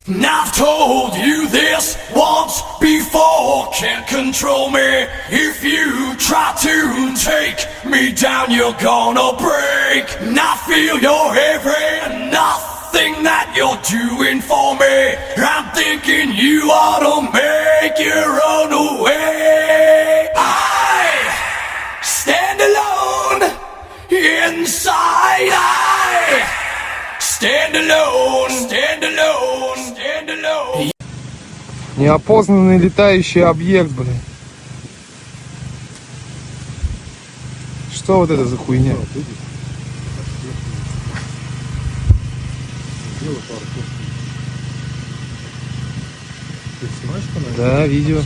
And I've told you this once before, can't control me. If you try to take me down, you're gonna break. And I feel your every nothing that you're doing for me. I'm thinking you ought to make your own way. I stand alone inside. I stand alone, stand alone, stand alone. Неопознанный летающий объект, блин. Что вот это за хуйня? Да, видео.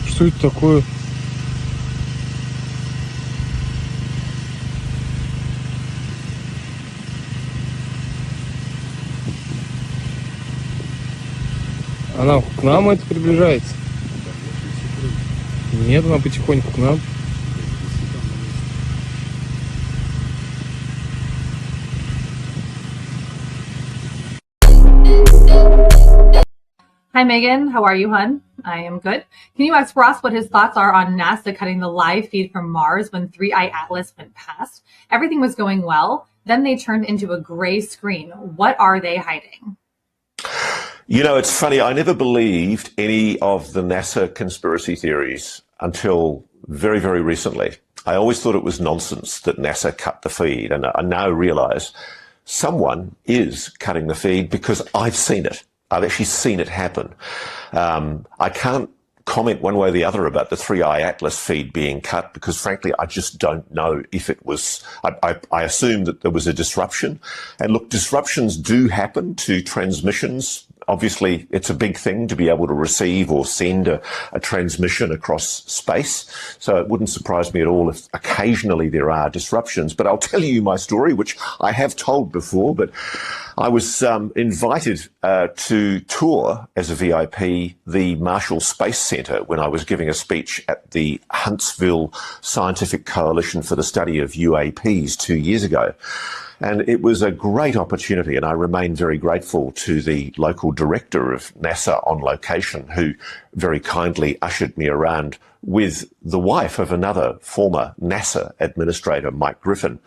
Что это такое? Она к нам это приближается? Нет, она потихоньку к нам. Hi, Megan. How are you, hun? I am good. Can you ask Ross what his thoughts are on NASA cutting the live feed from Mars when 3i Atlas went past? Everything was going well. Then they turned into a gray screen. What are they hiding? You know, it's funny. I never believed any of the NASA conspiracy theories until very, very recently. I always thought it was nonsense that NASA cut the feed. And I now realize someone is cutting the feed because I've seen it. I've actually seen it happen. I can't comment one way or the other about the 3i Atlas feed being cut because, frankly, I just don't know if it was. I assume that there was a disruption. And look, disruptions do happen to transmissions. Obviously, it's a big thing to be able to receive or send a transmission across space. So it wouldn't surprise me at all if occasionally there are disruptions. But I'll tell you my story, which I have told before. But I was invited to tour as a VIP the Marshall Space Center when I was giving a speech at the Huntsville Scientific Coalition for the Study of UAPs 2 years ago. And it was a great opportunity, and I remain very grateful to the local director of NASA on location, who very kindly ushered me around with the wife of another former NASA administrator, Mike Griffin.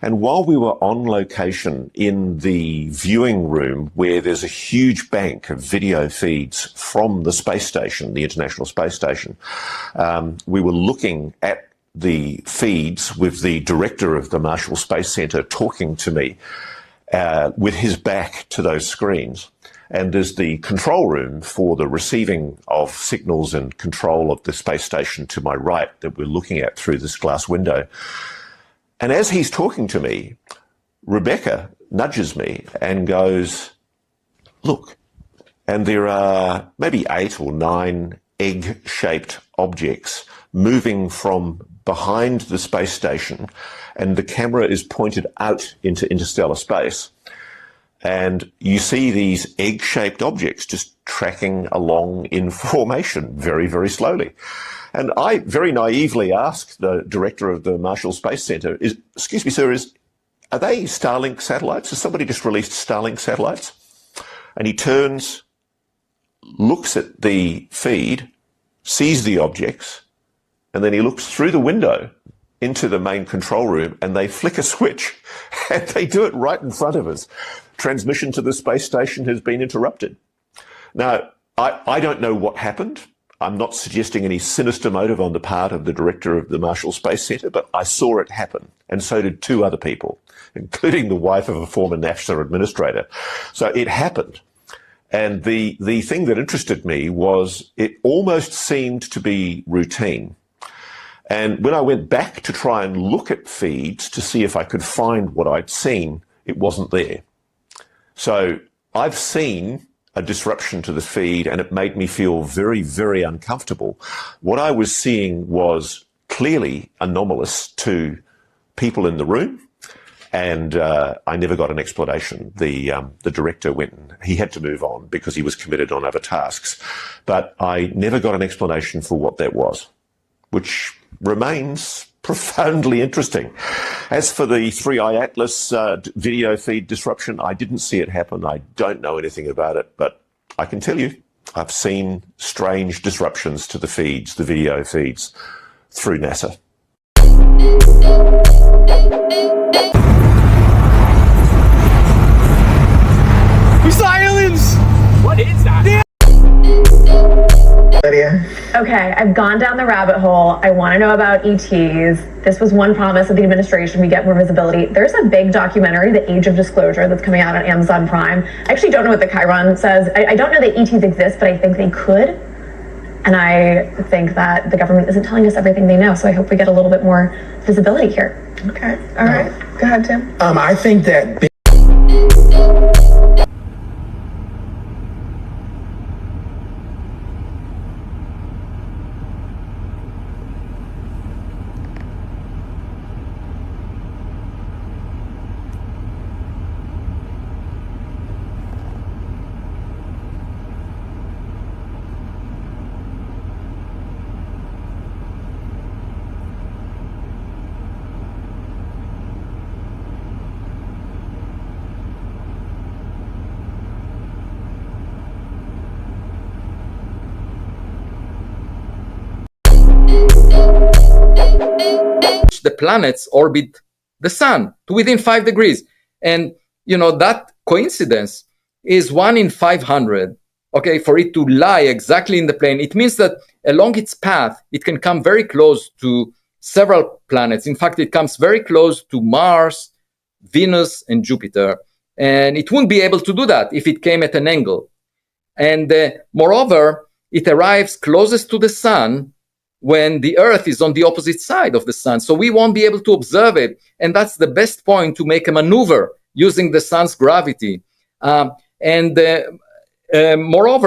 And while we were on location in the viewing room, where there's a huge bank of video feeds from the space station, the International Space Station, we were looking at the feeds with the director of the Marshall Space Center talking to me with his back to those screens. And there's the control room for the receiving of signals and control of the space station to my right that we're looking at through this glass window. And as he's talking to me, Rebecca nudges me and goes, "Look." And there are maybe 8 or 9 egg-shaped objects moving from behind the space station, and the camera is pointed out into interstellar space. And you see these egg-shaped objects just tracking along in formation very, very slowly. And I very naively asked the director of the Marshall Space Center, "Excuse me, sir, are they Starlink satellites? Has somebody just released Starlink satellites?" And he turns, looks at the feed, sees the objects, and then he looks through the window into the main control room, and they flick a switch, and they do it right in front of us. Transmission to the space station has been interrupted. Now, I don't know what happened. I'm not suggesting any sinister motive on the part of the director of the Marshall Space Center, but I saw it happen, and so did 2 other people, including the wife of a former NASA administrator. So it happened. And the thing that interested me was it almost seemed to be routine. And when I went back to try and look at feeds to see if I could find what I'd seen, it wasn't there. So I've seen a disruption to the feed, and it made me feel very, very uncomfortable. What I was seeing was clearly anomalous to people in the room, and I never got an explanation. The director went and he had to move on because he was committed on other tasks. But I never got an explanation for what that was, which remains profoundly interesting. As for the Three Eye Atlas video feed disruption, I didn't see it happen. I don't know anything about it, but I can tell you I've seen strange disruptions to the feeds, the video feeds, through NASA. We saw aliens! What is that? Okay, I've gone down the rabbit hole. I want to know about ETs. This was one promise of the administration. We get more visibility. There's a big documentary, The Age of Disclosure, that's coming out on Amazon Prime. I actually don't know what the Chiron says. I don't know that ETs exist, but I think they could. And I think that the government isn't telling us everything they know. So I hope we get a little bit more visibility here. Okay, all right. Go ahead, Tim. I think that the planets orbit the sun to within 5 degrees. And, that coincidence is 1 in 500, okay, for it to lie exactly in the plane. It means that along its path, it can come very close to several planets. In fact, it comes very close to Mars, Venus, and Jupiter. And it wouldn't be able to do that if it came at an angle. And moreover, it arrives closest to the sun when the Earth is on the opposite side of the sun. So we won't be able to observe it. And that's the best point to make a maneuver using the sun's gravity. Moreover,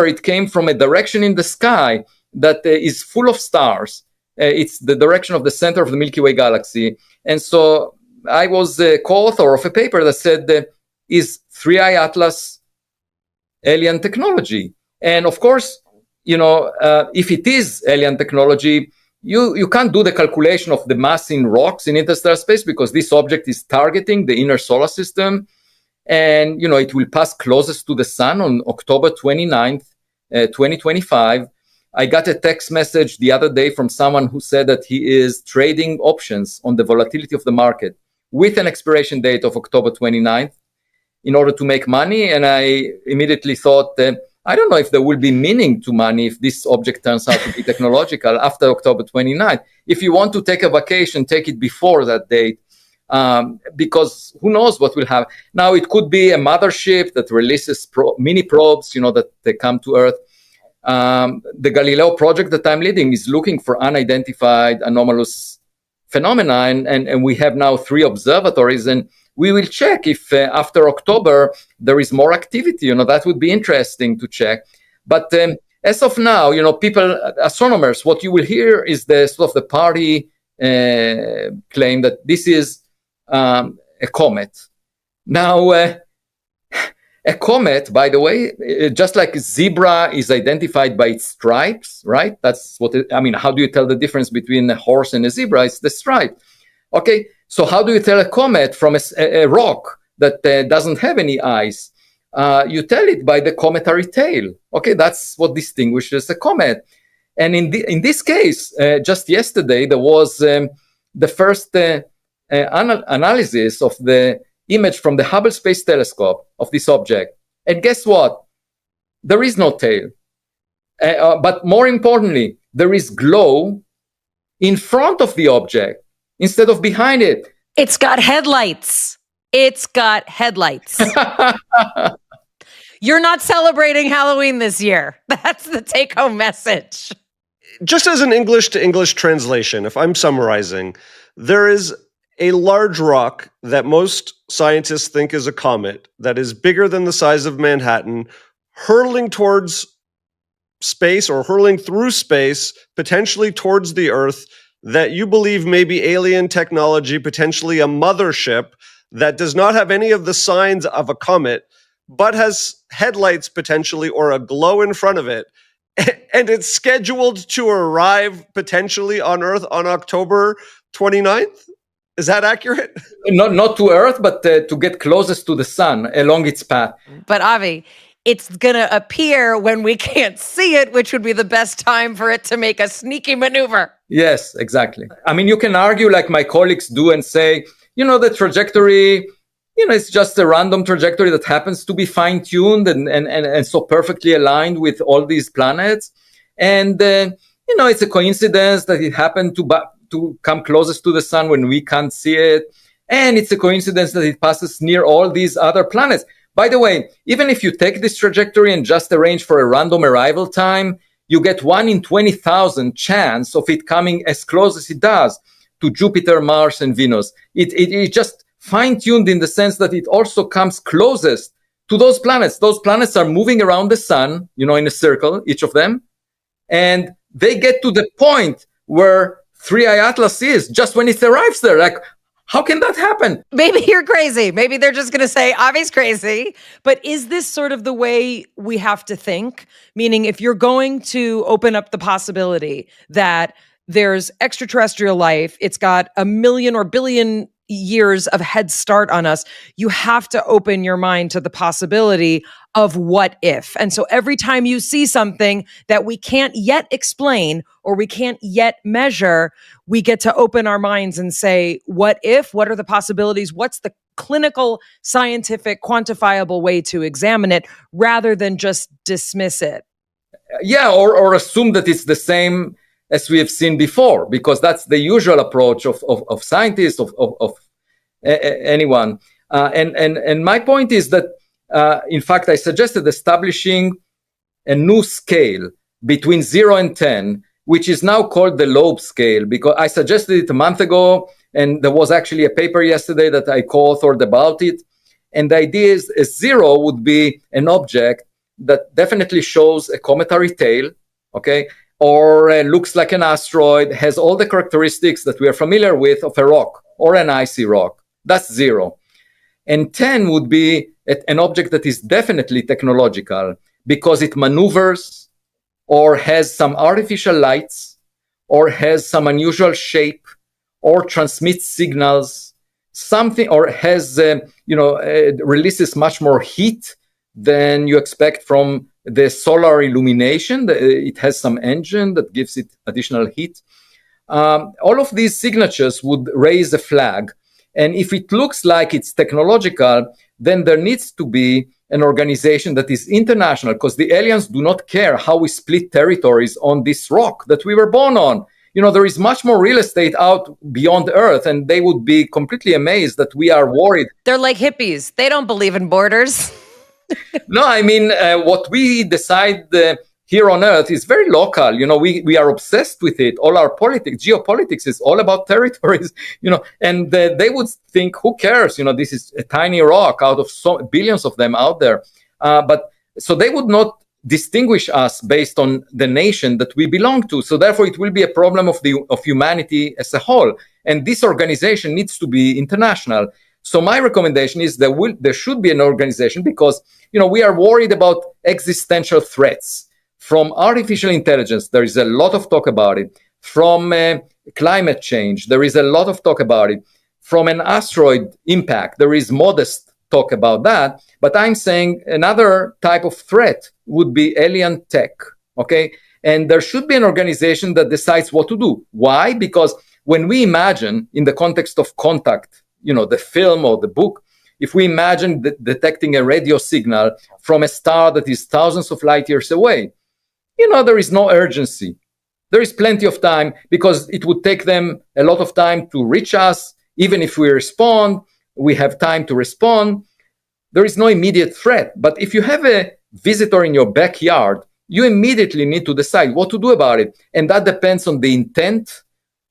it came from a direction in the sky that is full of stars. It's the direction of the center of the Milky Way galaxy. And so I was a co-author of a paper that said, is Three Eye Atlas alien technology? And of course, if it is alien technology, you can't do the calculation of the mass in rocks in interstellar space because this object is targeting the inner solar system. And, it will pass closest to the sun on October 29th, 2025. I got a text message the other day from someone who said that he is trading options on the volatility of the market with an expiration date of October 29th in order to make money. And I immediately thought, I don't know if there will be meaning to money if this object turns out to be technological after October 29th. If you want to take a vacation, take it before that date, because who knows what will happen. Now, it could be a mothership that releases mini probes, that they come to Earth. The Galileo project that I'm leading is looking for unidentified anomalous phenomena, and we have now 3 observatories, and we will check if after October there is more activity. That would be interesting to check. But as of now, people, astronomers, what you will hear is the sort of the party claim that this is a comet. Now, a comet, by the way, just like a zebra is identified by its stripes, right? That's what how do you tell the difference between a horse and a zebra? It's the stripe. Okay, so how do you tell a comet from a rock that doesn't have any eyes? You tell it by the cometary tail. Okay, that's what distinguishes a comet. And in this case, just yesterday, there was the first analysis of the image from the Hubble Space Telescope of this object. And guess what? There is no tail. But more importantly, there is glow in front of the object instead of behind it. It's got headlights. It's got headlights. You're not celebrating Halloween this year. That's the take-home message. Just as an English to English translation, if I'm summarizing, there is a large rock that most scientists think is a comet that is bigger than the size of Manhattan, hurling towards space or hurling through space, potentially towards the Earth, that you believe may be alien technology, potentially a mothership that does not have any of the signs of a comet, but has headlights potentially or a glow in front of it. And it's scheduled to arrive potentially on Earth on October 29th? Is that accurate? Not to Earth, but to get closest to the sun along its path. But Avi, it's going to appear when we can't see it, which would be the best time for it to make a sneaky maneuver. Yes, exactly. I mean, you can argue like my colleagues do and say, the trajectory, it's just a random trajectory that happens to be fine-tuned and so perfectly aligned with all these planets. And, it's a coincidence that it happened to come closest to the sun when we can't see it. And it's a coincidence that it passes near all these other planets. By the way, even if you take this trajectory and just arrange for a random arrival time, you get 1 in 20,000 chance of it coming as close as it does to Jupiter, Mars, and Venus. It just fine-tuned in the sense that it also comes closest to those planets. Those planets are moving around the sun, in a circle, each of them. And they get to the point where 3i Atlas is just when it arrives there. Like, how can that happen? Maybe you're crazy. Maybe they're just going to say, Avi's crazy. But is this sort of the way we have to think? Meaning, if you're going to open up the possibility that there's extraterrestrial life, it's got 1 million or billion years of head start on us, you have to open your mind to the possibility of what if. And so every time you see something that we can't yet explain or we can't yet measure, we get to open our minds and say, what if? What are the possibilities? What's the clinical, scientific, quantifiable way to examine it rather than just dismiss it? Yeah, or assume that it's the same as we have seen before, because that's the usual approach of scientists, of anyone. And my point is that, in fact, I suggested establishing a new scale between 0 and 10, which is now called the lobe scale, because I suggested it a month ago, and there was actually a paper yesterday that I co-authored about it. And the idea is 0 would be an object that definitely shows a cometary tail, okay, or looks like an asteroid, has all the characteristics that we are familiar with of a rock or an icy rock. That's 0. And 10 would be an object that is definitely technological because it maneuvers or has some artificial lights or has some unusual shape or transmits signals, something, or has, releases much more heat than you expect from the solar illumination. It has some engine that gives it additional heat. All of these signatures would raise a flag. And if it looks like it's technological, then there needs to be an organization that is international, because the aliens do not care how we split territories on this rock that we were born on. There is much more real estate out beyond Earth, and they would be completely amazed that we are worried. They're like hippies. They don't believe in borders. No, I mean, what we decide here on Earth is very local. We are obsessed with it. All our politics, geopolitics is all about territories, and they would think, who cares? This is a tiny rock out of billions of them out there. But so they would not distinguish us based on the nation that we belong to. So therefore, it will be a problem of humanity as a whole. And this organization needs to be international. So my recommendation is there should be an organization because, we are worried about existential threats from artificial intelligence. There is a lot of talk about it. From climate change, there is a lot of talk about it. From an asteroid impact, there is modest talk about that. But I'm saying another type of threat would be alien tech, okay? And there should be an organization that decides what to do. Why? Because when we imagine in the context of Contact, the film or the book, if we imagine detecting a radio signal from a star that is thousands of light years away, there is no urgency. There is plenty of time because it would take them a lot of time to reach us. Even if we respond, we have time to respond. There is no immediate threat. But if you have a visitor in your backyard, you immediately need to decide what to do about it. And that depends on the intent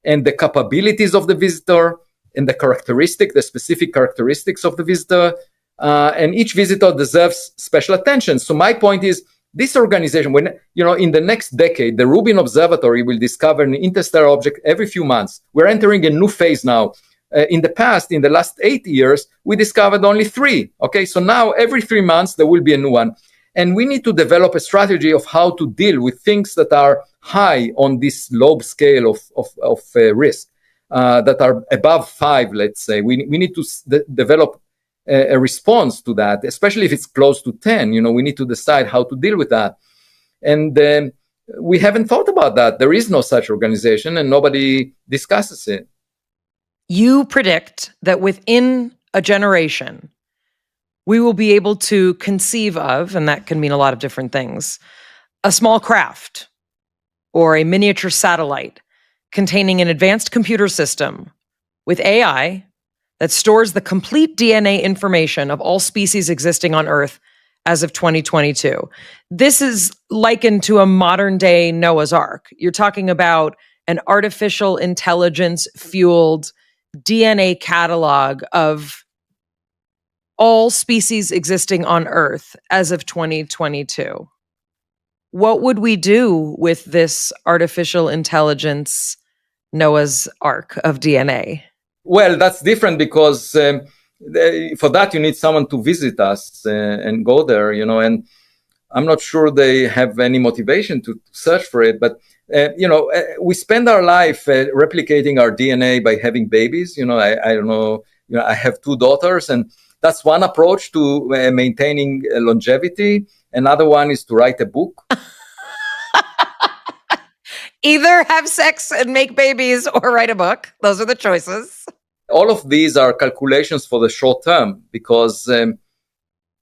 and the capabilities of the visitor and the specific characteristics of the visitor. And each visitor deserves special attention. So my point is, this organization, when, in the next decade, the Rubin Observatory will discover an interstellar object every few months. We're entering a new phase now. In the last 8 years, we discovered only 3. Okay, so now every 3 months, there will be a new one. And we need to develop a strategy of how to deal with things that are high on this lobe scale of risk. that are above 5, let's say. We need to develop a response to that, especially if it's close to 10. We need to decide how to deal with that. And we haven't thought about that. There is no such organization, and nobody discusses it. You predict that within a generation, we will be able to conceive of, and that can mean a lot of different things, a small craft or a miniature satellite containing an advanced computer system with AI that stores the complete DNA information of all species existing on Earth as of 2022. This is likened to a modern day Noah's Ark. You're talking about an artificial intelligence fueled DNA catalog of all species existing on Earth as of 2022. What would we do with this artificial intelligence Noah's Ark of DNA? Well, that's different because for that you need someone to visit us and go there, and I'm not sure they have any motivation to search for it. But we spend our life replicating our DNA by having babies. I don't know. I have 2 daughters, and that's one approach to maintaining longevity. Another one is to write a book. Either have sex and make babies or write a book. Those are the choices. All of these are calculations for the short term because, in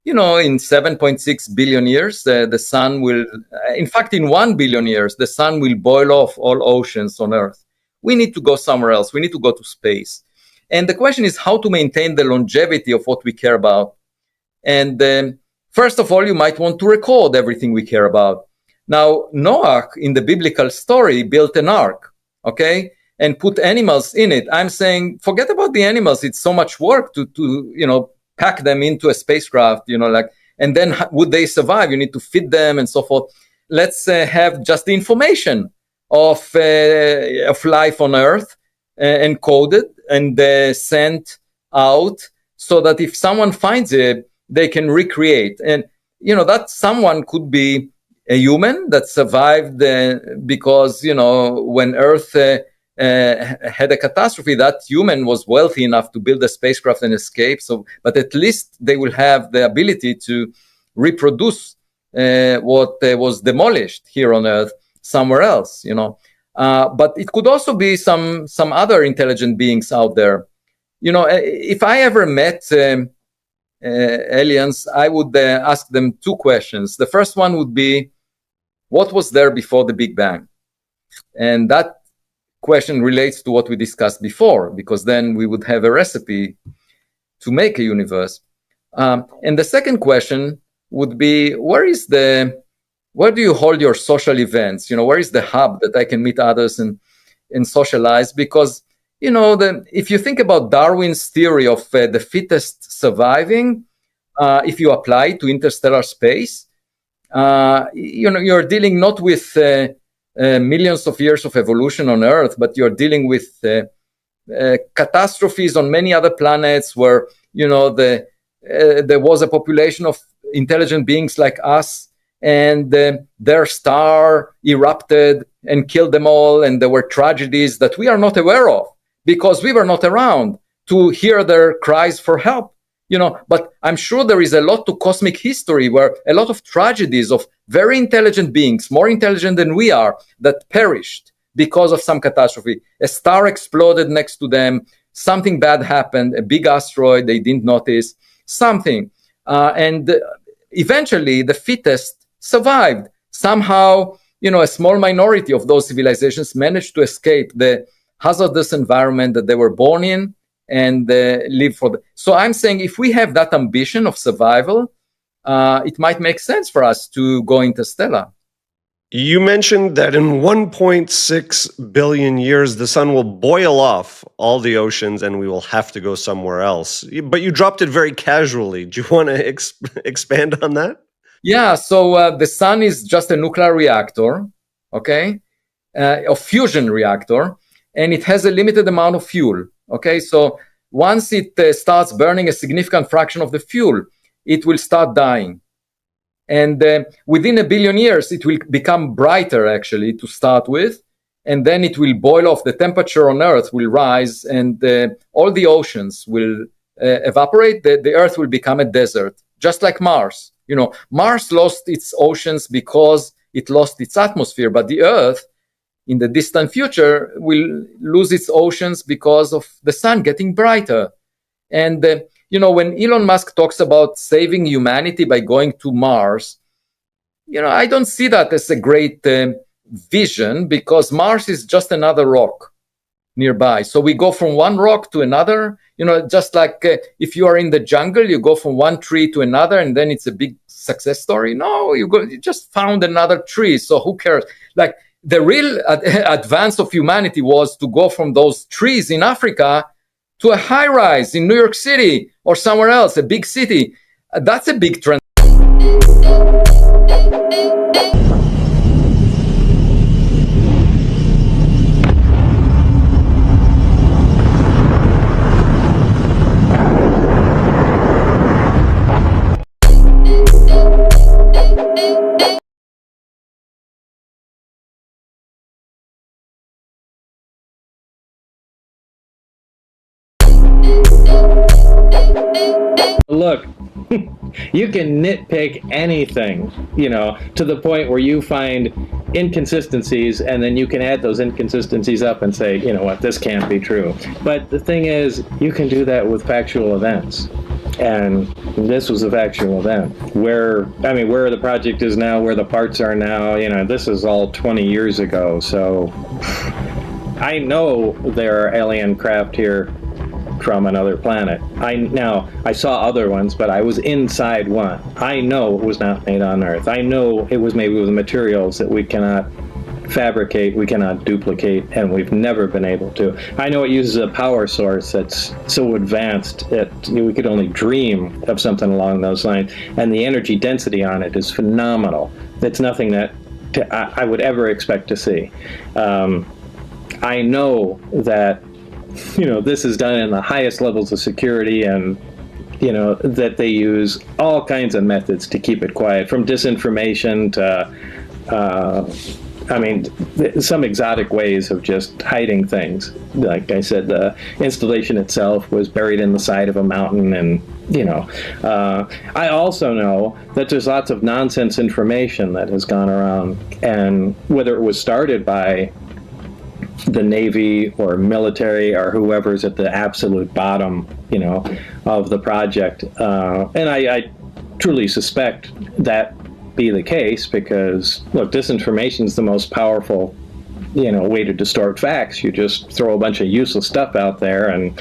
7.6 billion years, the sun will, in fact, in 1 billion years, the sun will boil off all oceans on Earth. We need to go somewhere else. We need to go to space. And the question is how to maintain the longevity of what we care about. And first of all, you might want to record everything we care about. Now, Noah, in the biblical story, built an ark, okay, and put animals in it. I'm saying, forget about the animals. It's so much work to pack them into a spacecraft, and then would they survive? You need to feed them and so forth. Let's have just the information of life on Earth encoded and sent out so that if someone finds it, they can recreate. And, that someone could be a human that survived because, when Earth had a catastrophe, that human was wealthy enough to build a spacecraft and escape. But at least they will have the ability to reproduce what was demolished here on Earth somewhere else, But it could also be some other intelligent beings out there. If I ever met aliens, I would ask them 2 questions. The first one would be, what was there before the Big Bang? And that question relates to what we discussed before, because then we would have a recipe to make a universe. And the second question would be, where do you hold your social events? Where is the hub that I can meet others and socialize? Because, if you think about Darwin's theory of the fittest surviving, if you apply it to interstellar space, you're dealing not with millions of years of evolution on Earth, but you're dealing with catastrophes on many other planets where, there was a population of intelligent beings like us, and their star erupted and killed them all, and there were tragedies that we are not aware of because we were not around to hear their cries for help. But I'm sure there is a lot to cosmic history where a lot of tragedies of very intelligent beings, more intelligent than we are, that perished because of some catastrophe. A star exploded next to them, something bad happened, a big asteroid, they didn't notice, something. And eventually the fittest survived. Somehow, a small minority of those civilizations managed to escape the hazardous environment that they were born in and live for. So I'm saying if we have that ambition of survival, it might make sense for us to go interstellar. You mentioned that in 1.6 billion years, the sun will boil off all the oceans and we will have to go somewhere else. But you dropped it very casually. Do you want to expand on that? Yeah, so the sun is just a nuclear reactor, okay, a fusion reactor, and it has a limited amount of fuel. Okay, so once it starts burning a significant fraction of the fuel, it will start dying. And within 1 billion years, it will become brighter, actually, to start with. and then it will boil off. The temperature on Earth will rise, and all the oceans will evaporate. The Earth will become a desert, just like Mars. Mars lost its oceans because it lost its atmosphere, but the Earth, in the distant future, will lose its oceans because of the sun getting brighter. And when Elon Musk talks about saving humanity by going to Mars, I don't see that as a great vision, because Mars is just another rock nearby. So we go from one rock to another, just like if you are in the jungle, you go from one tree to another, and then it's a big success story. No, you just found another tree. So who cares? Like, the real advance of humanity was to go from those trees in Africa to a high rise in New York City or somewhere else, a big city. That's a big trend. Look, you can nitpick anything, to the point where you find inconsistencies, and then you can add those inconsistencies up and say, this can't be true. But the thing is, you can do that with factual events. And this was a factual event. Where the project is now, where the parts are now, this is all 20 years ago. So I know there are alien craft here from another planet. I saw other ones, but I was inside one. I know it was not made on Earth. I know it was made with materials that we cannot fabricate, we cannot duplicate, and we've never been able to. I know it uses a power source that's so advanced that we could only dream of something along those lines, and the energy density on it is phenomenal. It's nothing that I would ever expect to see. I know that this is done in the highest levels of security, and that they use all kinds of methods to keep it quiet, from disinformation to some exotic ways of just hiding things. Like I said, the installation itself was buried in the side of a mountain, and I also know that there's lots of nonsense information that has gone around, and whether it was started by the Navy or military or whoever's at the absolute bottom, of the project. And I truly suspect that be the case, because, look, disinformation is the most powerful, way to distort facts. You just throw a bunch of useless stuff out there, and,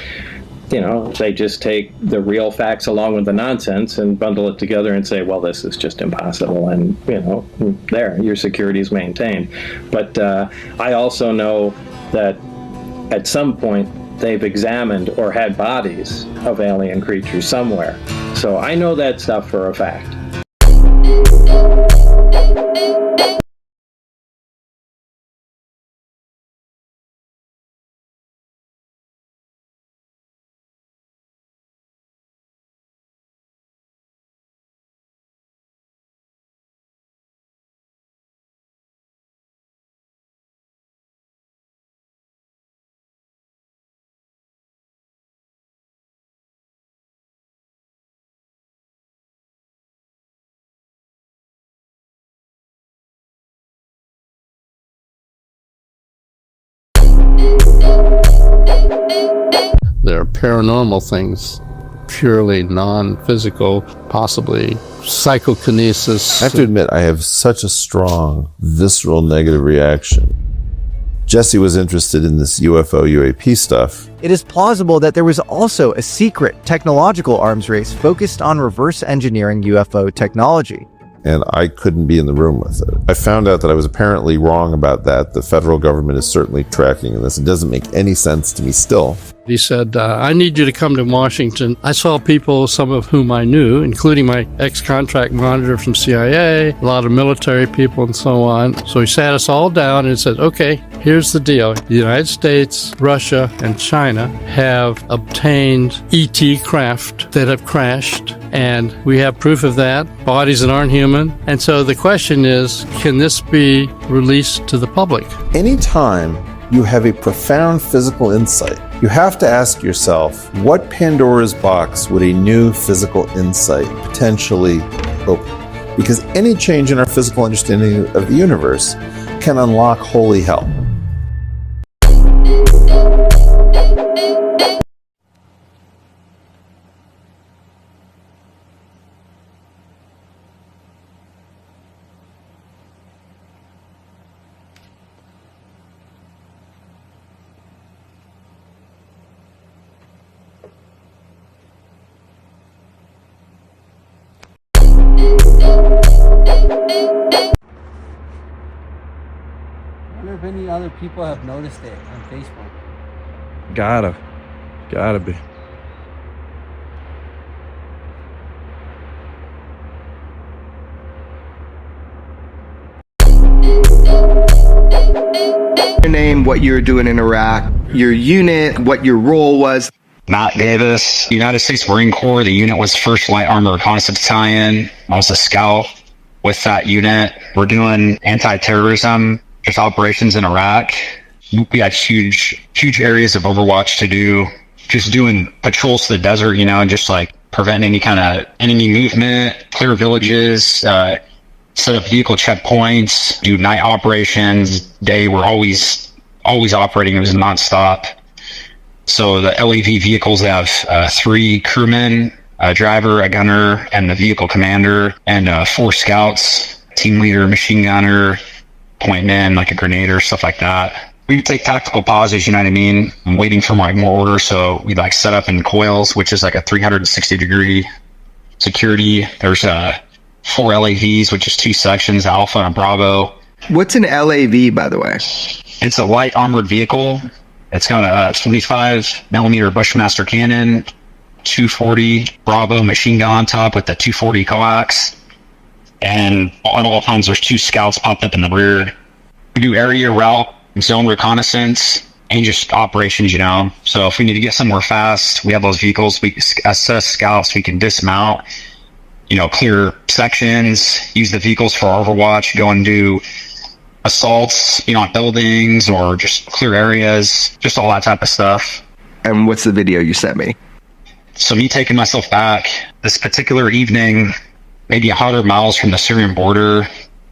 they just take the real facts along with the nonsense and bundle it together and say, well, this is just impossible. And, there, your security is maintained. But I also know that at some point they've examined or had bodies of alien creatures somewhere. So I know that stuff for a fact. There are paranormal things, purely non-physical, possibly psychokinesis. I have to admit, I have such a strong, visceral negative reaction. Jesse was interested in this UFO, UAP stuff. It is plausible that there was also a secret technological arms race focused on reverse engineering UFO technology. And I couldn't be in the room with it. I found out that I was apparently wrong about that. The federal government is certainly tracking this. It doesn't make any sense to me still. He said, I need you to come to Washington. I saw people, some of whom I knew, including my ex-contract monitor from CIA, a lot of military people and so on. So he sat us all down and said, okay, here's the deal. The United States, Russia, and China have obtained ET craft that have crashed, and we have proof of that, bodies that aren't human. And so the question is, can this be released to the public? Anytime you have a profound physical insight, you have to ask yourself, what Pandora's box would a new physical insight potentially open? Because any change in our physical understanding of the universe can unlock holy hell. I wonder if any other people have noticed it on Facebook. Gotta be. Your name, what you were doing in Iraq, your unit, what your role was. Matt Davis, United States Marine Corps. The unit was 1st Light Armored Reconnaissance Battalion. I was a scout with that unit. We're doing anti-terrorism, just operations in Iraq. We had huge areas of Overwatch to do. Just doing patrols to the desert, and just like prevent any kind of enemy movement, clear villages, set up vehicle checkpoints, do night operations. Day, we're always operating. It was nonstop. So the LAV vehicles have 3 crewmen, a driver, a gunner, and the vehicle commander, and 4 scouts, team leader, machine gunner, pointing in like a grenade or stuff like that. We would take tactical pauses, you know what I mean? I'm waiting for more orders, so we'd set up in coils, which is like a 360-degree security. There's 4 LAVs, which is 2 sections, Alpha and Bravo. What's an LAV, by the way? It's a light armored vehicle. It's got a 25mm Bushmaster cannon, 240 Bravo machine gun on top with the 240 coax. And at all times, there's 2 scouts popped up in the rear. We do area route, zone reconnaissance, and just operations, So if we need to get somewhere fast, we have those vehicles. We assess scouts, we can dismount, clear sections, use the vehicles for Overwatch, go and do assaults, on buildings or just clear areas, just all that type of stuff. And what's the video you sent me? So me taking myself back this particular evening, maybe 100 miles from the Syrian border,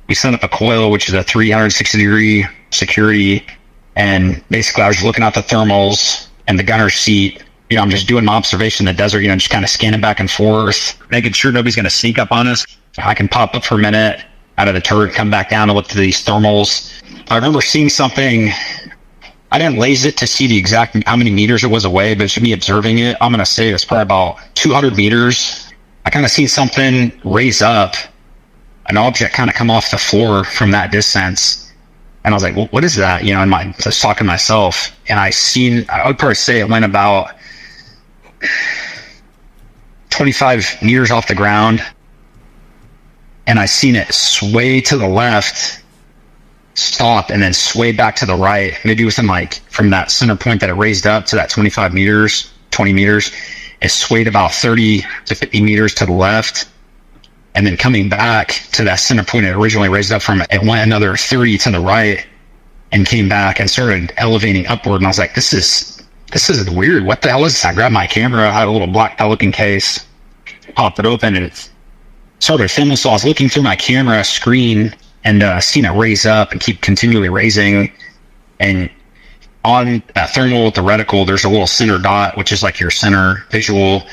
we set up a coil, which is a 360-degree security. And basically I was looking at the thermals and the gunner's seat. I'm just doing my observation in the desert, just kind of scanning back and forth, making sure nobody's going to sneak up on us. I can pop up for a minute out of the turret, come back down and look to these thermals. I remember seeing something. I didn't laze it to see the exact how many meters it was away, but just me observing it, I'm going to say it's probably about 200 meters. I kind of seen something raise up, an object kind of come off the floor from that distance. And I was like, well, what is that? And I was talking to myself, and I would probably say it went about 25 meters off the ground. And I seen it sway to the left, stop, and then sway back to the right. Maybe within from that center point that it raised up to that 20 meters, it swayed about 30 to 50 meters to the left. And then coming back to that center point it originally raised up from, it went another 30 to the right and came back and started elevating upward. And I was like, this is weird. What the hell is this? I grabbed my camera, I had a little black Pelican case, popped it open, and it started filming. So I was looking through my camera screen and seen it raise up and keep continually raising. And on that thermal with the reticle, there's a little center dot, which is like your center visual.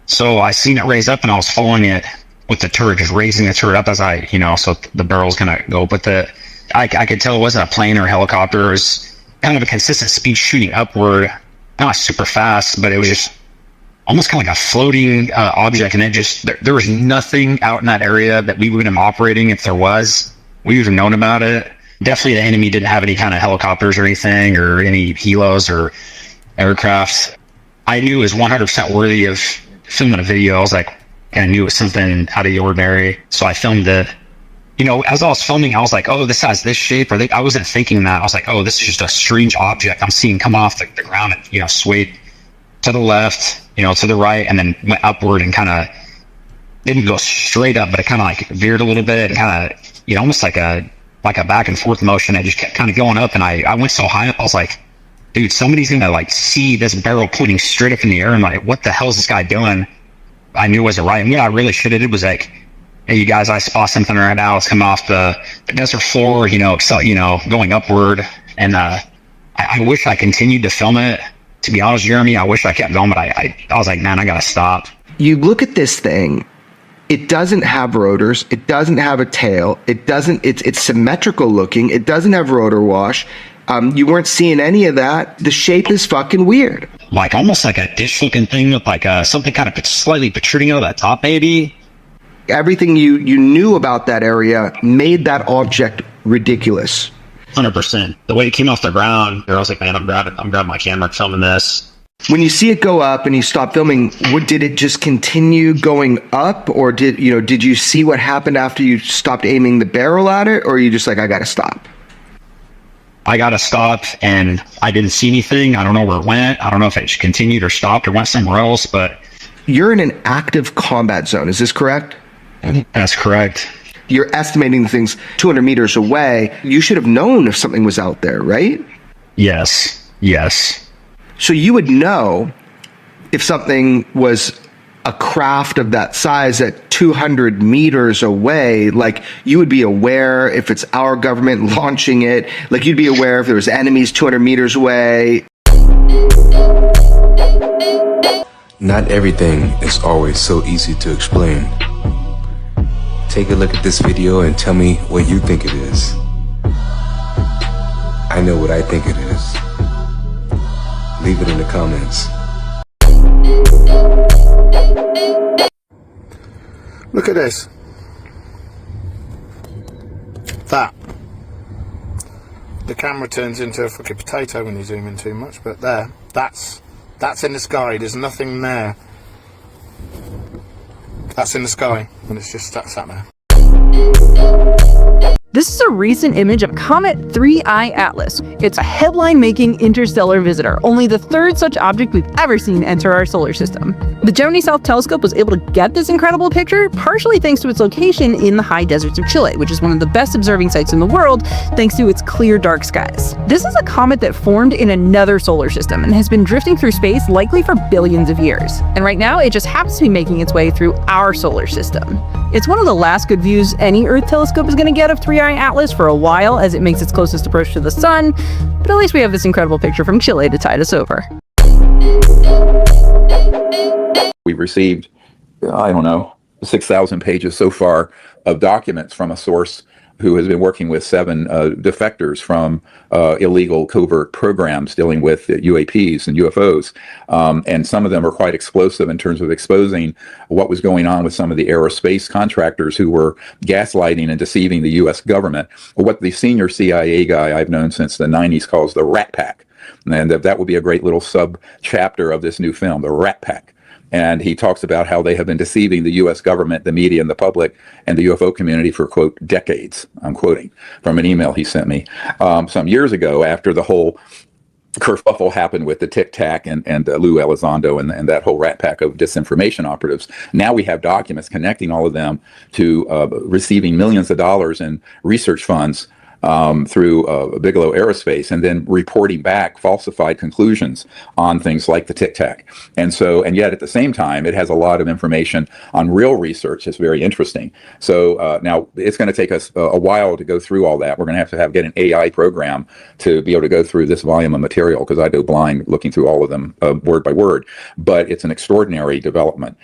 So I seen it raise up and I was following it with the turret, just raising the turret up as so the barrel's gonna go. But I could tell it wasn't a plane or a helicopter. It was kind of a consistent speed shooting upward, not super fast, but it was just almost kind of like a floating object. And it just, there was nothing out in that area that we would have been operating. If there was, we would have known about it. Definitely the enemy didn't have any kind of helicopters or anything, or any helos or aircraft. I knew it was 100% worthy of filming a video. I was like, I knew it was something out of the ordinary. So I filmed it. as I was filming, I was like, oh, this has this shape, I wasn't thinking that. I was like, oh, this is just a strange object I'm seeing come off the ground and, swayed to the left, to the right, and then went upward and kind of didn't go straight up, but it kind of like veered a little bit and kind of, almost like a back and forth motion. It just kept kind of going up, and I went so high up, I was like, dude, somebody's gonna like see this barrel pointing straight up in the air, and like, what the hell is this guy doing? I knew it wasn't right. And what I really should have did was like, hey, you guys, I saw something right now. It's coming off the desert floor, going upward. And I wish I continued to film it. To be honest, Jeremy, I wish I kept going, but I was like, man, I gotta stop. You look at this thing, it doesn't have rotors, it doesn't have a tail, it's symmetrical looking, it doesn't have rotor wash. You weren't seeing any of that. The shape is fucking weird. Like almost like a dish looking thing with like something kind of slightly protruding out of that top, maybe. Everything you knew about that area made that object ridiculous. 100%. The way it came off the ground, I was like, man, I'm grabbing my camera and filming this. When you see it go up and you stop filming, did it just continue going up, or did you see what happened after you stopped aiming the barrel at it, or are you just like, I gotta stop? I gotta stop, and I didn't see anything. I don't know where it went. I don't know if it continued or stopped or went somewhere else, but... You're in an active combat zone, is this correct? That's correct. You're estimating the thing's 200 meters away. You should have known if something was out there, right? Yes. So you would know if something was a craft of that size at 200 meters away. Like, you would be aware if it's our government launching it. Like, you'd be aware if there was enemies 200 meters away. Not everything is always so easy to explain. Take a look at this video and tell me what you think it is. I know what I think it is. Leave it in the comments. Look at this. That. The camera turns into a fucking potato when you zoom in too much, but there. That's in the sky. There's nothing there. That's in the sky, and it's just sat there. This is a recent image of Comet 3I Atlas. It's a headline-making interstellar visitor, only the third such object we've ever seen enter our solar system. The Gemini South Telescope was able to get this incredible picture partially thanks to its location in the high deserts of Chile, which is one of the best observing sites in the world thanks to its clear, dark skies. This is a comet that formed in another solar system and has been drifting through space likely for billions of years. And right now, it just happens to be making its way through our solar system. It's one of the last good views any Earth telescope is going to get of 3I Atlas for a while as it makes its closest approach to the sun, but at least we have this incredible picture from Chile to tide us over. We've received, 6,000 pages so far of documents from a source who has been working with 7 defectors from illegal covert programs dealing with UAPs and UFOs. And some of them are quite explosive in terms of exposing what was going on with some of the aerospace contractors who were gaslighting and deceiving the U.S. government. What the senior CIA guy I've known since the 90s calls the Rat Pack. And that would be a great little sub-chapter of this new film, the Rat Pack. And he talks about how they have been deceiving the U.S. government, the media, and the public, and the UFO community for, quote, decades. I'm quoting from an email he sent me some years ago after the whole kerfuffle happened with the Tic Tac and Lou Elizondo and that whole rat pack of disinformation operatives. Now we have documents connecting all of them to receiving millions of dollars in research funds through Bigelow Aerospace, and then reporting back falsified conclusions on things like the Tic Tac. And yet at the same time, it has a lot of information on real research. It's very interesting. So now it's going to take us a while to go through all that. We're going to get an AI program to be able to go through this volume of material, because I go blind looking through all of them word by word. But it's an extraordinary development.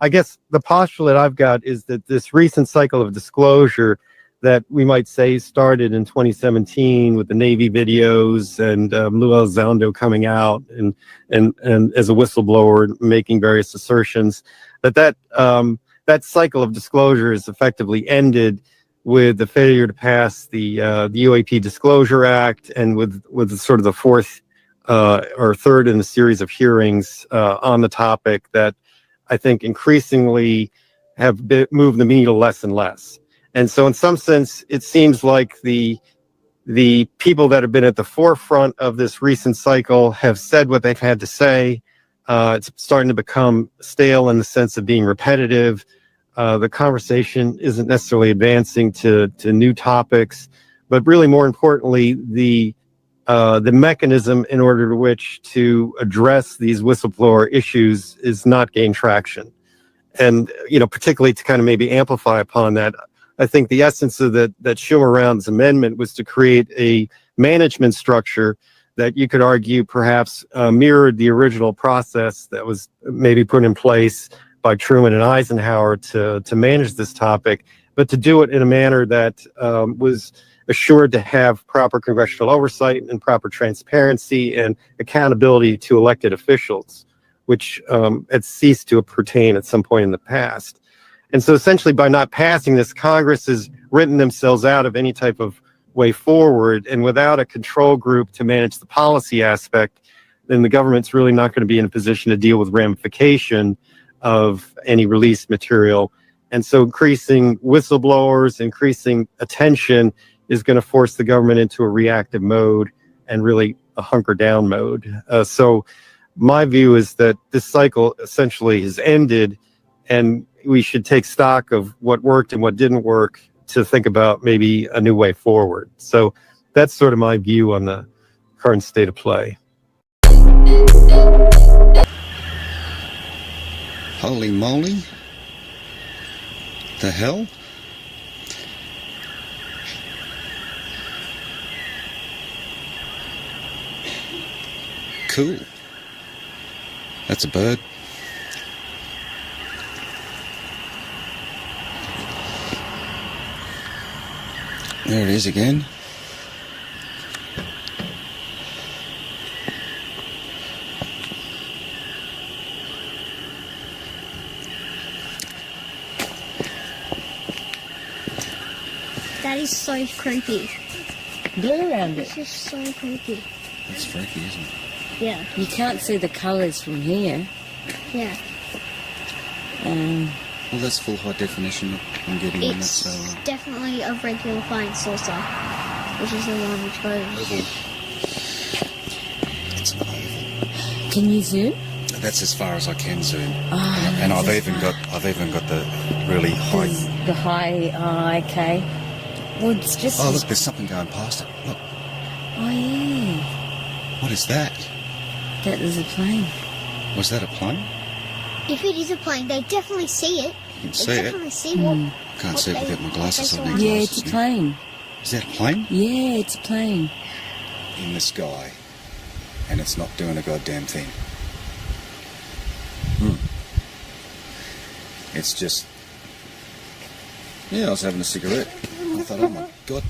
I guess the postulate I've got is that this recent cycle of disclosure that we might say started in 2017 with the Navy videos and Lou Elizondo coming out and as a whistleblower making various assertions, that cycle of disclosure is effectively ended with the failure to pass the UAP Disclosure Act and with sort of the fourth or third in a series of hearings on the topic that I think increasingly have moved the needle less and less. And so in some sense, it seems like the people that have been at the forefront of this recent cycle have said what they've had to say. It's starting to become stale in the sense of being repetitive. The conversation isn't necessarily advancing to new topics, but really more importantly, the mechanism in order to which to address these whistleblower issues is not gaining traction. And, particularly to kind of maybe amplify upon that, I think the essence of that Schumer-Rounds amendment was to create a management structure that you could argue perhaps mirrored the original process that was maybe put in place by Truman and Eisenhower to manage this topic, but to do it in a manner that was assured to have proper congressional oversight and proper transparency and accountability to elected officials, which had ceased to pertain at some point in the past. And so essentially by not passing this, Congress has written themselves out of any type of way forward, and without a control group to manage the policy aspect, then the government's really not going to be in a position to deal with ramification of any released material. And so increasing whistleblowers, increasing attention is going to force the government into a reactive mode and really a hunker down mode. So my view is that this cycle essentially has ended, and we should take stock of what worked and what didn't work to think about maybe a new way forward. So that's sort of my view on the current state of play. Holy moly. The hell? Cool. That's a bird. There it is again. That is so creepy. Blue around it. This is so creepy. That's freaky, isn't it? Yeah. You can't see the colours from here. Yeah. Well, that's full high definition I'm getting on that, It's so... definitely a regular flying saucer, which is the one which goes. It's an oval. Can you zoom? That's as far as I can zoom. Oh, and I've that's even got the really high... the high, okay. Well, it's just... Oh, look, there's something going past it. Look. Oh, yeah. What is that? That was a plane. Was that a plane? If it is a plane, they definitely see it. You can They see it. definitely see what. Can't see it without my glasses. I need Yeah, glasses it's a now. plane. Is that a plane? Yeah, it's a plane. In the sky. And it's not doing a goddamn thing. It's just... Yeah, I was having a cigarette. I thought, oh my God.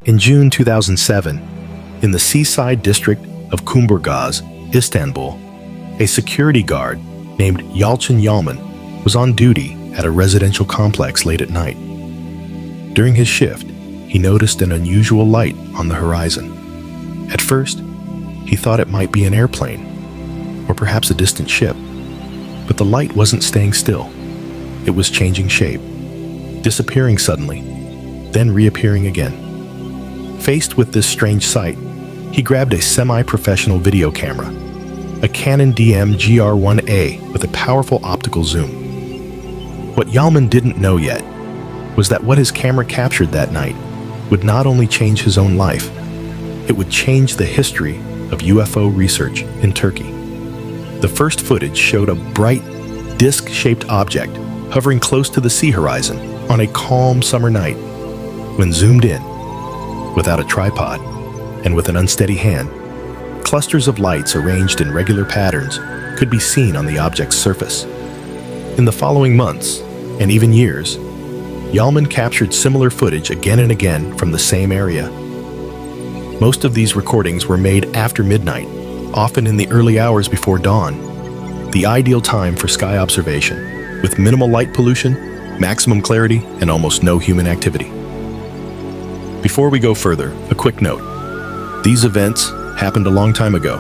In June 2007, in the seaside district of Kumburgaz, Istanbul, a security guard named Yalçın Yalman was on duty at a residential complex late at night. During his shift, he noticed an unusual light on the horizon. At first, he thought it might be an airplane, or perhaps a distant ship, but the light wasn't staying still. It was changing shape, disappearing suddenly, then reappearing again. Faced with this strange sight, he grabbed a semi-professional video camera, a Canon DM GR1A with a powerful optical zoom. What Yalman didn't know yet was that what his camera captured that night would not only change his own life, it would change the history of UFO research in Turkey. The first footage showed a bright, disc-shaped object hovering close to the sea horizon on a calm summer night. When zoomed in, without a tripod and with an unsteady hand, clusters of lights arranged in regular patterns could be seen on the object's surface. In the following months, and even years, Yalman captured similar footage again and again from the same area. Most of these recordings were made after midnight, often in the early hours before dawn, the ideal time for sky observation, with minimal light pollution, maximum clarity, and almost no human activity. Before we go further, a quick note. These events happened a long time ago,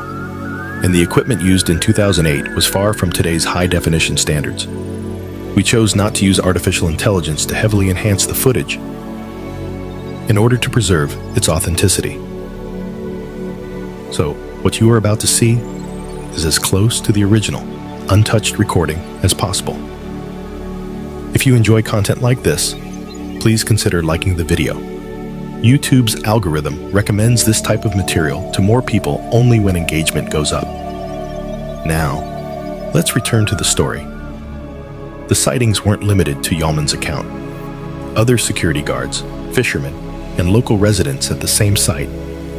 and the equipment used in 2008 was far from today's high-definition standards. We chose not to use artificial intelligence to heavily enhance the footage in order to preserve its authenticity. So, what you are about to see is as close to the original, untouched recording as possible. If you enjoy content like this, please consider liking the video. YouTube's algorithm recommends this type of material to more people only when engagement goes up. Now, let's return to the story. The sightings weren't limited to Yalman's account. Other security guards, fishermen, and local residents at the same site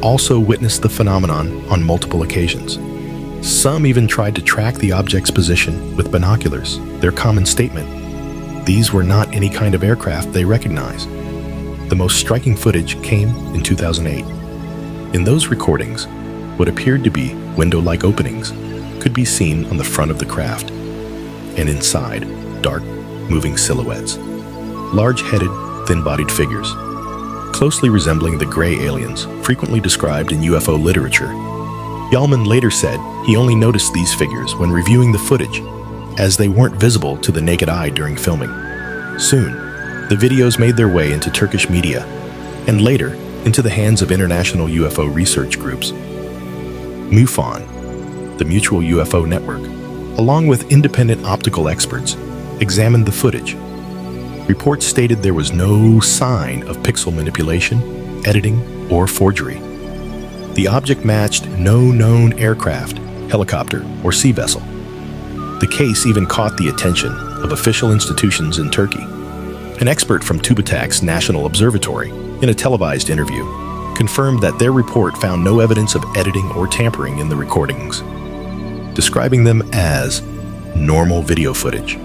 also witnessed the phenomenon on multiple occasions. Some even tried to track the object's position with binoculars, their common statement. These were not any kind of aircraft they recognized. The most striking footage came in 2008. In those recordings, what appeared to be window-like openings could be seen on the front of the craft, and inside, dark, moving silhouettes. Large-headed, thin-bodied figures, closely resembling the gray aliens frequently described in UFO literature. Yalman later said he only noticed these figures when reviewing the footage, as they weren't visible to the naked eye during filming. Soon, the videos made their way into Turkish media, and later into the hands of international UFO research groups. MUFON, the Mutual UFO Network, along with independent optical experts, examined the footage. Reports stated there was no sign of pixel manipulation, editing, or forgery. The object matched no known aircraft, helicopter, or sea vessel. The case even caught the attention of official institutions in Turkey. An expert from TÜBİTAK's National Observatory, in a televised interview, confirmed that their report found no evidence of editing or tampering in the recordings, describing them as normal video footage.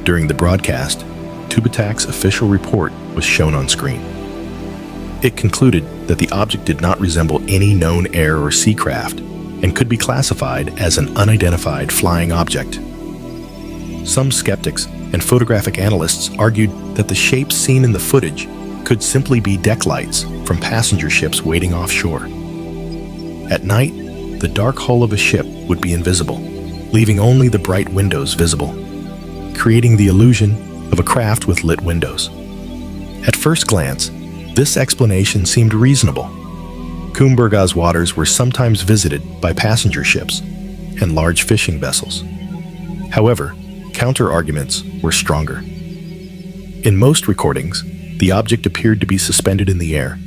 During the broadcast, TÜBİTAK's official report was shown on screen. It concluded that the object did not resemble any known air or sea craft and could be classified as an unidentified flying object. Some skeptics and photographic analysts argued that the shapes seen in the footage could simply be deck lights from passenger ships waiting offshore. At night, the dark hull of a ship would be invisible, leaving only the bright windows visible, creating the illusion of a craft with lit windows. At first glance, this explanation seemed reasonable. Kumburgaz waters were sometimes visited by passenger ships and large fishing vessels. However, counter-arguments were stronger. In most recordings, the object appeared to be suspended in the air,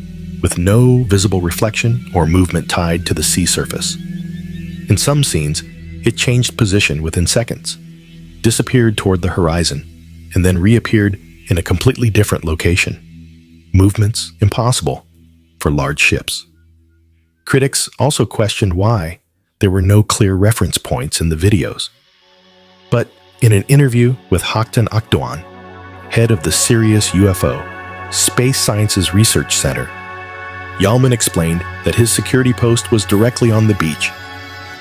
with no visible reflection or movement tied to the sea surface. In some scenes, it changed position within seconds, disappeared toward the horizon, and then reappeared in a completely different location. Movements impossible for large ships. Critics also questioned why there were no clear reference points in the videos. But in an interview with Haktan Akdoğan, head of the Sirius UFO, Space Sciences Research Center, Yalman explained that his security post was directly on the beach,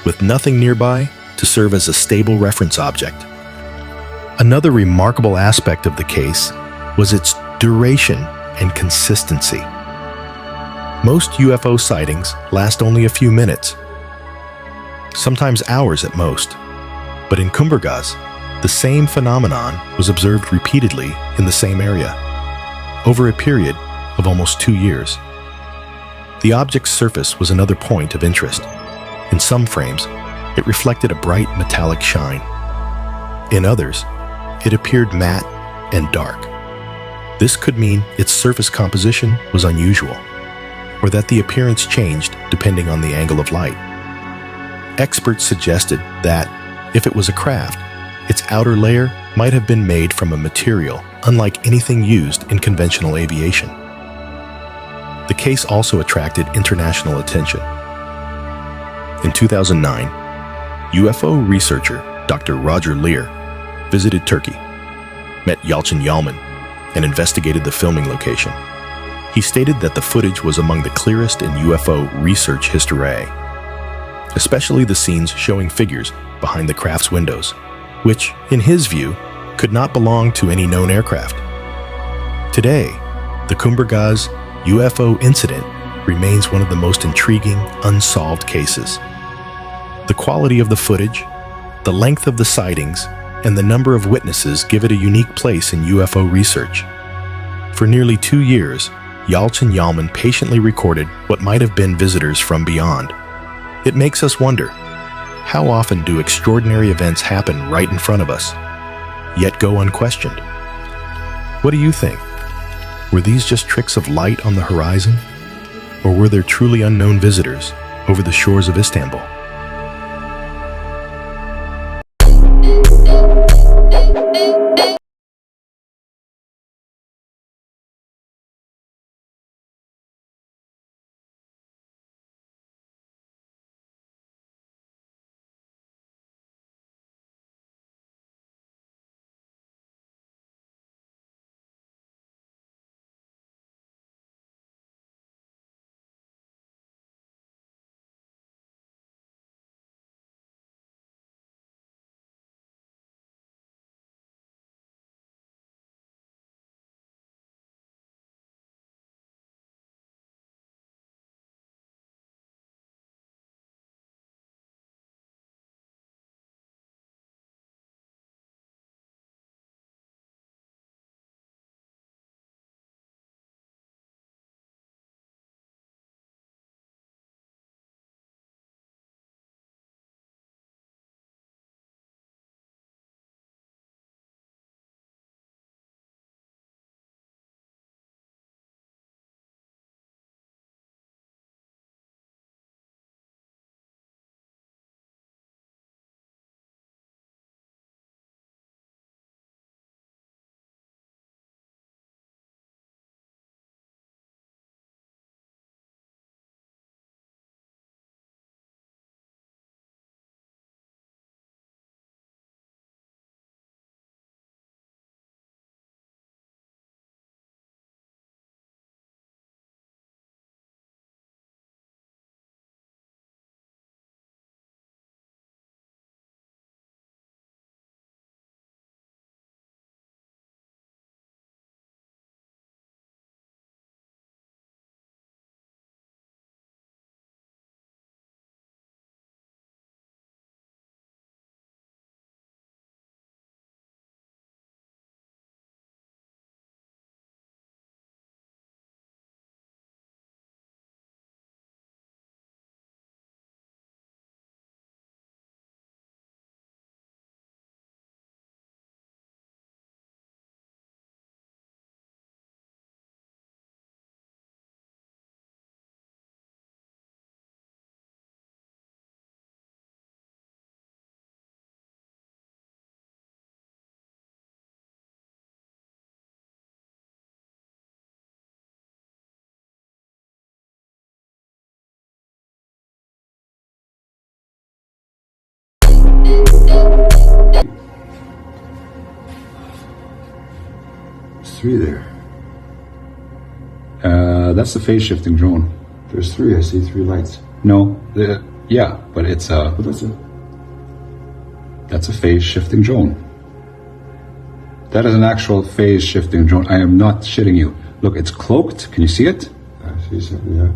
with nothing nearby to serve as a stable reference object. Another remarkable aspect of the case was its duration and consistency. Most UFO sightings last only a few minutes, sometimes hours at most. But in Kumbergaz, the same phenomenon was observed repeatedly in the same area, over a period of almost 2 years. The object's surface was another point of interest. In some frames, it reflected a bright metallic shine. In others, it appeared matte and dark. This could mean its surface composition was unusual, or that the appearance changed depending on the angle of light. Experts suggested that, if it was a craft, its outer layer might have been made from a material unlike anything used in conventional aviation. The case also attracted international attention. In 2009, UFO researcher Dr. Roger Lear visited Turkey, met Yalçın Yalman, and investigated the filming location. He stated that the footage was among the clearest in UFO research history, especially the scenes showing figures behind the craft's windows, which, in his view, could not belong to any known aircraft. Today, the Kumbergaz UFO incident remains one of the most intriguing, unsolved cases. The quality of the footage, the length of the sightings, and the number of witnesses give it a unique place in UFO research. For nearly 2 years, Yalçın Yalman patiently recorded what might have been visitors from beyond. It makes us wonder, how often do extraordinary events happen right in front of us, yet go unquestioned? What do you think? Were these just tricks of light on the horizon? Or were there truly unknown visitors over the shores of Istanbul? There's 3 there. That's the phase shifting drone. There's three. I see three lights. No, yeah, but it's a. But that's a phase shifting drone. That is an actual phase shifting drone. I am not shitting you. Look, it's cloaked. Can you see it? I see something. Yeah.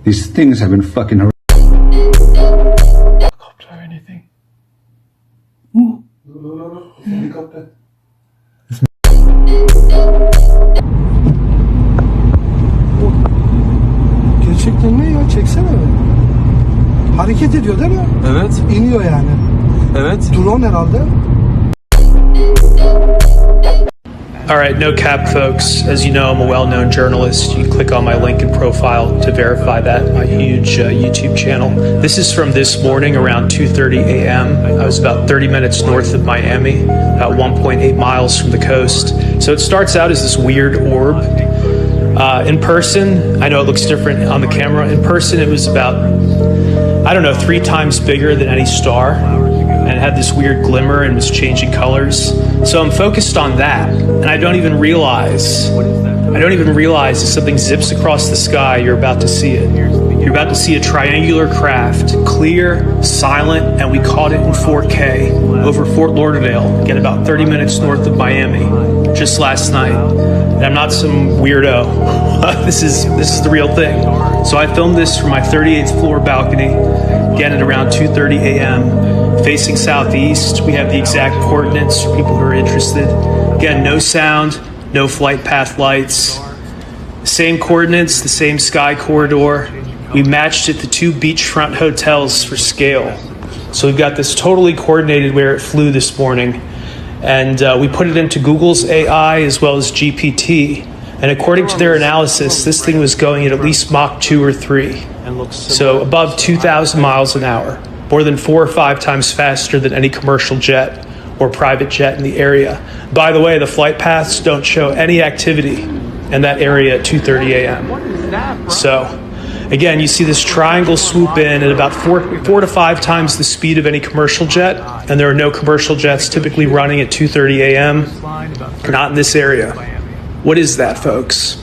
These things have been fucking. Helicopter or anything? No. Helicopter. Gerçekten mi ya? Çeksene. Hareket ediyor değil mi? Evet. İniyor yani. Evet. Drone herhalde. All right, no cap, folks. As you know, I'm a well-known journalist. You can click on my link in profile to verify that, my huge YouTube channel. This is from this morning around 2:30 a.m. I was about 30 minutes north of Miami, about 1.8 miles from the coast. So it starts out as this weird orb. In person, I know it looks different on the camera. In person, it was about, I don't know, 3 times bigger than any star. And it had this weird glimmer and was changing colors. So I'm focused on that, and I don't even realize if something zips across the sky, you're about to see it. You're about to see a triangular craft, clear, silent, and we caught it in 4K over Fort Lauderdale, again about 30 minutes north of Miami, just last night. And I'm not some weirdo. This is the real thing. So I filmed this from my 38th floor balcony, again at around 2:30 a.m. facing southeast. We have the exact coordinates for people who are interested. Again, no sound, no flight path lights. Same coordinates, the same sky corridor. We matched it to 2 beachfront hotels for scale. So we've got this totally coordinated where it flew this morning. And we put it into Google's AI as well as GPT. And according to their analysis, this thing was going at least Mach 2 or 3. So above 2,000 miles an hour. More than 4 or 5 times faster than any commercial jet or private jet in the area. By the way, the flight paths don't show any activity in that area at 2:30 a.m. So, again, you see this triangle swoop in at about 4 to 5 times the speed of any commercial jet, and there are no commercial jets typically running at 2:30 a.m. Not in this area. What is that, folks?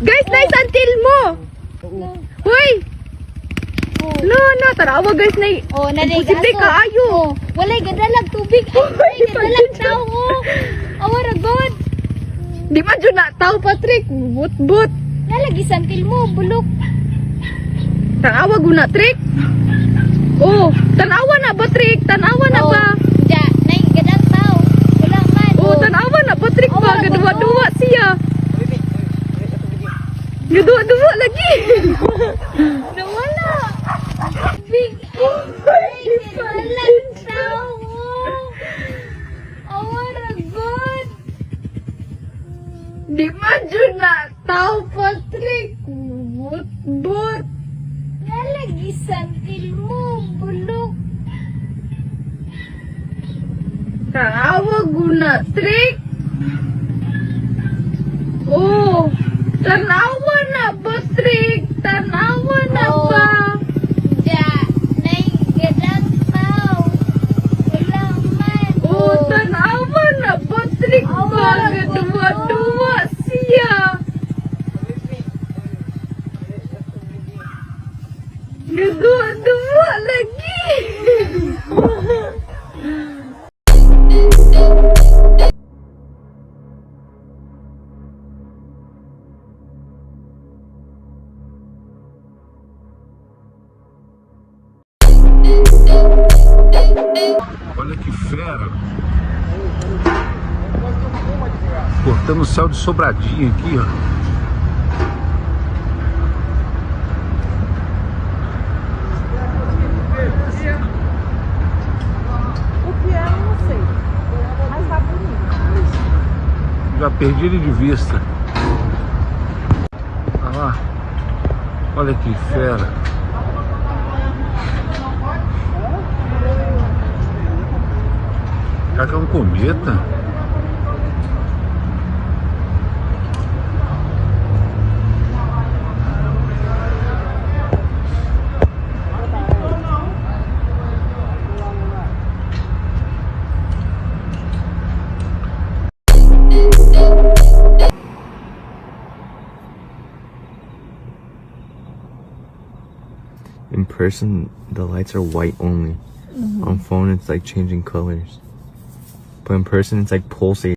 Guys, nice until mo. Hoy. No, tarawa guys na. Oh, Posible ka ayo. Walay gadalag tubig. Walay gadalag tao. Awara god. Di man jud na tao Patrick. But. Nalagi santil mo, bulok. Tanawa guna trick. Oh, tanawa na ba trick? Tanawa na ba? Ja, nay gadang tao. Wala man. Oh, tanawa na ba trick ba? Gadua-dua siya. Gadua-dua lagi. Nawala. Big gadalag tao. Awara god. Di man jud na tao Patrick. But. Nalagi santil mo, bulok. Tanawa guna trick. Oh, tanawa na ba trick? Tanawa na ba? Ja, nay gadang tao. Wala man. Oh, tanawa na ba trick ba? Gadua-dua siya. Gadua-dua lagi. Olha que fera. Cortando o céu de Sobradinho aqui, ó. Tá perdido de vista. Olha lá. Olha que fera. Será que é um cometa? In person, the lights are white only. On phone, it's like changing colors. But in person, it's like pulsating.